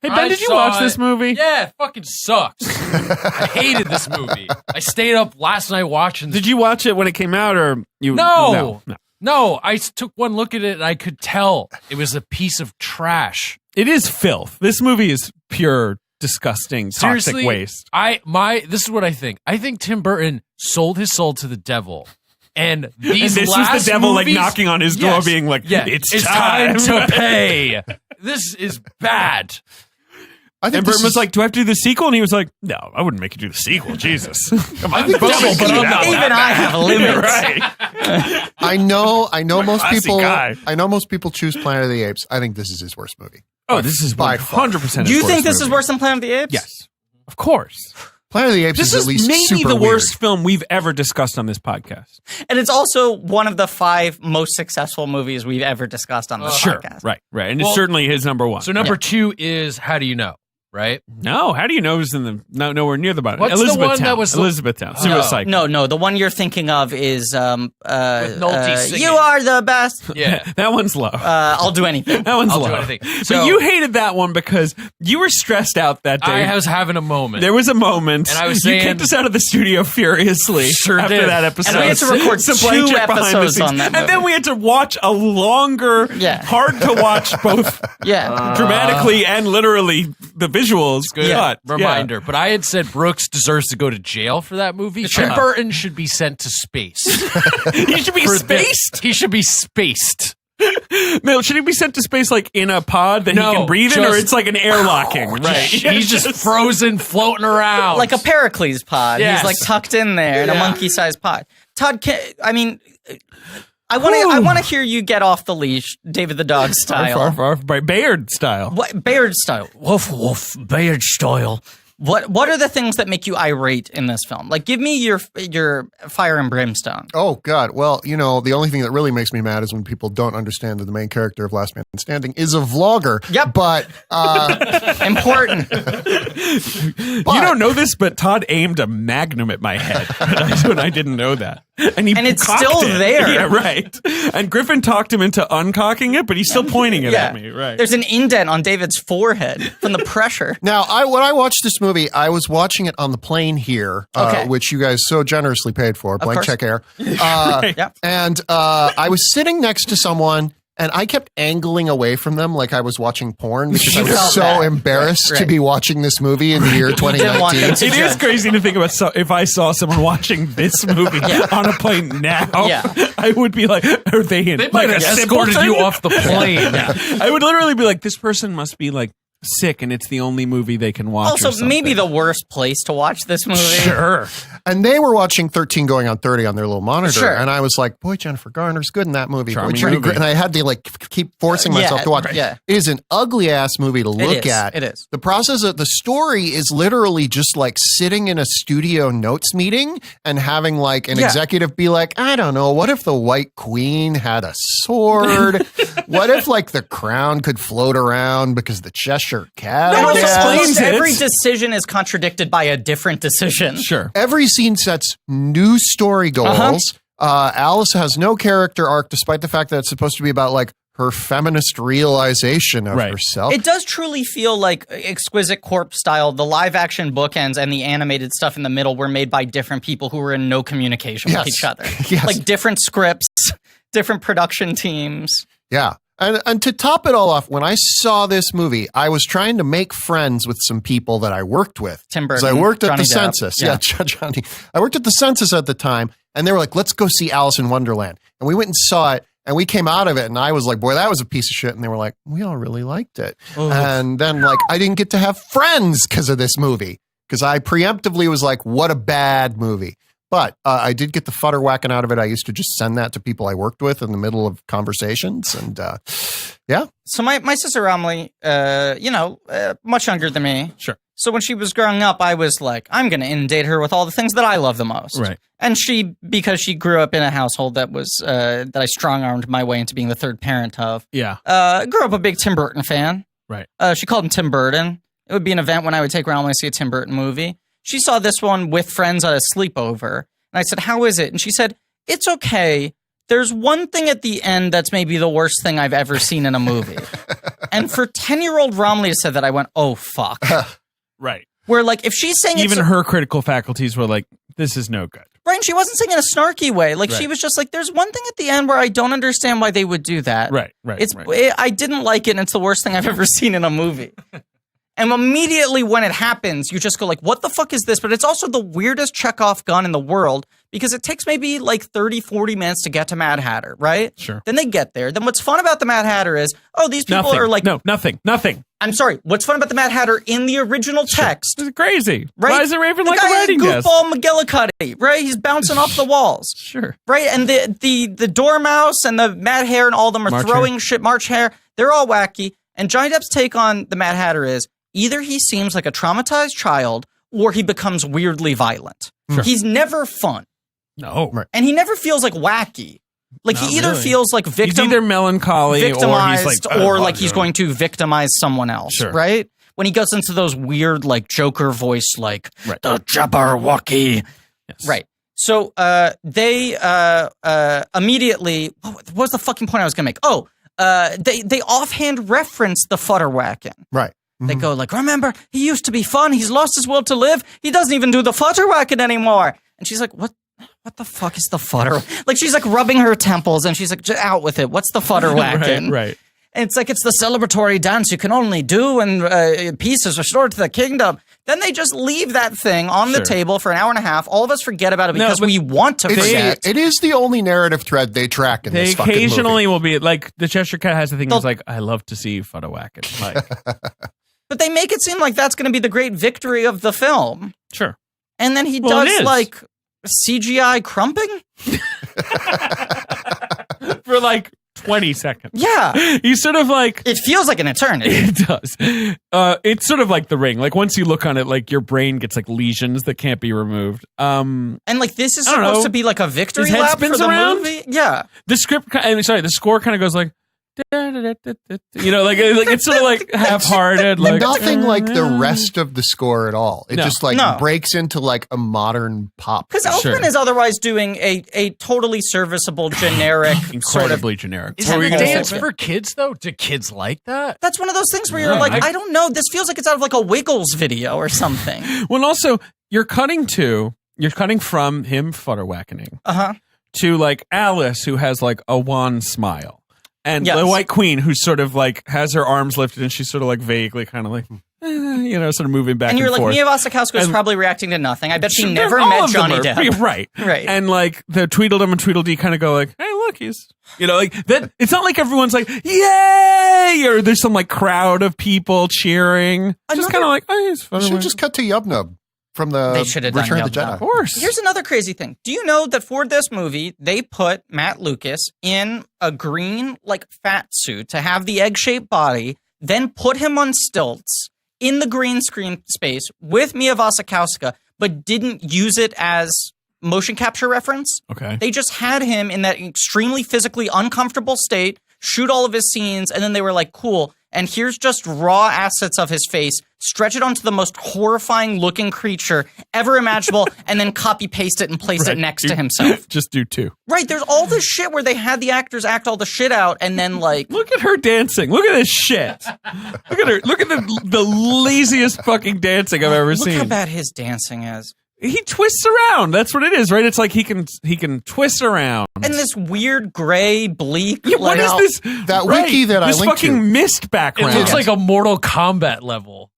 Hey, Ben, did you watch this movie? Yeah, it fucking sucks. I hated this movie. I stayed up last night watching this. Did you watch it when it came out, or you? No, I took one look at it and I could tell it was a piece of trash. It is filth. This movie is pure, disgusting, toxic waste. This is what I think. I think Tim Burton sold his soul to the devil. And this was the devil movies, knocking on his door being like, it's time to pay. This is bad. And Burton was like, do I have to do the sequel? And he was like, no, I wouldn't make you do the sequel. Jesus. Come on. Even I have a limit. Right. I know most people. I know most people choose Planet of the Apes. I think this is his worst movie. Oh, this is by 100%. You think this is worse than Planet of the Apes? Yes, of course. Planet of the Apes is at least maybe the worst film we've ever discussed on this podcast. And it's also one of the 5 most successful movies we've ever discussed on this podcast. Right. And it's certainly his number 1. So number 2 is How Do You Know? Right? No, How Do You Know is nowhere near the bottom. What's the one that was Elizabethtown? Suicide. No, the one you're thinking of is You are the best. Yeah, that one's low. I'll do anything. That one's I'll low. do anything. But you hated that one because you were stressed out that day. I was having a moment. There was a moment, and I was saying, you kicked us out of the studio furiously. After that episode, and we had to record 2 episodes on that movie. And then we had to watch a longer, hard to watch both, dramatically and literally the visuals. Good reminder. But I had said Brooks deserves to go to jail for that movie. Tim Burton should be sent to space. He should be spaced? He should be spaced. No, should he be sent to space like in a pod that he can breathe in, or it's like an airlocking? Right. He's just frozen, floating around. Like a Pericles pod. Yes. He's like tucked in there in a monkey-sized pod. Todd, I want to hear you get off the leash, David the Dog style. Arf, Bayard style. What Bayard style? Woof woof, Bayard style. What are the things that make you irate in this film? Like, give me your fire and brimstone. Oh God! Well, the only thing that really makes me mad is when people don't understand that the main character of Last Man Standing is a vlogger. Yep. But important. You don't know this, but Todd aimed a magnum at my head when I didn't know that. And it's still there. Yeah, right. And Griffin talked him into uncocking it, but he's still pointing it at me. Right. There's an indent on David's forehead from the pressure. Now, when I watched this movie, I was watching it on the plane here, which you guys so generously paid for, blank check air. And I was sitting next to someone, and I kept angling away from them like I was watching porn because I was so embarrassed to be watching this movie in the year 2019. It is crazy to think about if I saw someone watching this movie on a plane now, I would be like, are they in? They might have escorted you off the plane. I would literally be like, this person must be like sick and it's the only movie they can watch. Also, maybe the worst place to watch this movie. Sure. And they were watching 13 Going on 30 on their little monitor. Sure. And I was like, boy, Jennifer Garner's good in that movie. Charming Boy, movie. And I had to keep forcing myself to watch. Yeah. It is an ugly ass movie to look at. It is. The process of the story is literally just like sitting in a studio notes meeting and having like an executive be like, I don't know, what if the White Queen had a sword? What if like the crown could float around because the Cheshire Cat? Almost every decision is contradicted by a different decision. Sure. Every scene sets new story goals. Alice has no character arc, despite the fact that it's supposed to be about like her feminist realization of herself. It does truly feel like Exquisite Corpse style. The live action bookends and the animated stuff in the middle were made by different people who were in no communication with each other. Like different scripts, different production teams. Yeah. And to top it all off, when I saw this movie, I was trying to make friends with some people that I worked with. Tim Burton. I worked at Johnny the Depp. census. Yeah, Johnny. I worked at the census at the time, and they were like, let's go see Alice in Wonderland. And we went and saw it, and we came out of it, and I was like, boy, that was a piece of shit. And they were like, we all really liked it. Ooh. And then like, I didn't get to have friends because of this movie, because I preemptively was like, what a bad movie. But I did get the Futterwacken out of it. I used to just send that to people I worked with in the middle of conversations. And So my sister Romley, much younger than me. Sure. So when she was growing up, I was like, I'm going to inundate her with all the things that I love the most. Right. And because she grew up in a household that was, that I strong-armed my way into being the third parent of. Yeah. Grew up a big Tim Burton fan. Right. She called him Tim Burton. It would be an event when I would take Romley to see a Tim Burton movie. She saw this one with friends at a sleepover. And I said, how is it? And she said, it's okay. There's one thing at the end that's maybe the worst thing I've ever seen in a movie. And for 10-year-old Romley to say that, I went, oh, fuck. Right. Where, like, if she's saying even her critical faculties were like, this is no good. Right, and she wasn't saying in a snarky way. Like, she was just like, there's one thing at the end where I don't understand why they would do that. Right. I didn't like it, and it's the worst thing I've ever seen in a movie. And immediately when it happens, you just go like, what the fuck is this? But it's also the weirdest Chekhov gun in the world because it takes maybe like 30, 40 minutes to get to Mad Hatter, right? Sure. Then they get there. Then what's fun about the Mad Hatter is, these people are like... No, nothing. I'm sorry. What's fun about the Mad Hatter in the original text... It's crazy. Right? Why is it Raven like a writing desk? Goofball McGillicuddy, right? He's bouncing off the walls. Sure. Right? And the Dormouse and the Mad Hare and all of them are throwing shit. March Hare. They're all wacky. And Johnny Depp's take on the Mad Hatter is... either he seems like a traumatized child or he becomes weirdly violent. Sure. He's never fun. No. Right. And he never feels like wacky. Like he either feels like he's either melancholy victimized or like he's going to victimize someone else, right? When he goes into those weird like Joker voice like the Jabberwocky. Yes. Right. So they immediately what was the fucking point I was going to make? They offhand reference the Futterwacken. Right. Mm-hmm. They go like, remember, he used to be fun. He's lost his will to live. He doesn't even do the Futterwacken anymore. And she's like, what the fuck is the Futterwacken? Like, she's like rubbing her temples and she's like, out with it. What's the Futterwacken? Right. And it's like, it's the celebratory dance you can only do when peace is restored to the kingdom. Then they just leave that thing on the table for an hour and a half. All of us forget about it because we want to forget. It is the only narrative thread they track in this fucking movie. They occasionally will be like, the Cheshire Cat has the thing that's like, I love to see Futterwacken. Like, but they make it seem like that's going to be the great victory of the film. Sure. And then he does like CGI crumping for like 20 seconds. Yeah. He's sort of like... It feels like an eternity. It does. It's sort of like The Ring. Like once you look on it, like your brain gets like lesions that can't be removed. And like this is supposed to be like a victory lap for the movie. Yeah. The score kind of goes like... You know, like it's sort of like half-hearted. Like nothing like the rest of the score at all. It just like breaks into like a modern pop. Because Elfman is otherwise doing a totally serviceable, generic, incredibly generic. Is it a dance for kids though? Do kids like that? That's one of those things where you're like, I don't know. This feels like it's out of like a Wiggles video or something. Well, also you're cutting from him Futterwackening to like Alice, who has like a wan smile. And the White Queen, who sort of like has her arms lifted and she's sort of like vaguely kind of like, sort of moving back and forth. And you're like, Mia Wasikowska is probably reacting to nothing. I bet she never met Johnny Depp. Right. And like the Tweedledum and Tweedledee kind of go like, hey, look, he's, like that. It's not like everyone's like, yay! Or there's some like crowd of people cheering. Just kind of like, oh, he's fun. You should just cut to Yubnub. From the Return of the Jedi. Of course. Here's another crazy thing. Do you know that for this movie, they put Matt Lucas in a green, like, fat suit to have the egg-shaped body, then put him on stilts in the green screen space with Mia Wasikowska, but didn't use it as motion capture reference? Okay. They just had him in that extremely physically uncomfortable state, shoot all of his scenes, and then they were like, cool, and here's just raw assets of his face, stretch it onto the most horrifying looking creature ever imaginable, and then copy paste it and place it next to himself. Just do two. Right, there's all this shit where they had the actors act all the shit out, and then like... Look at her dancing. Look at this shit. Look at her. Look at the laziest fucking dancing I've ever seen. Look how bad his dancing is. He twists around. That's what it is, right? It's like he can twist around. And this weird gray bleak. Yeah, what is this? That wiki that I linked to. This fucking mist background. It looks like a Mortal Kombat level.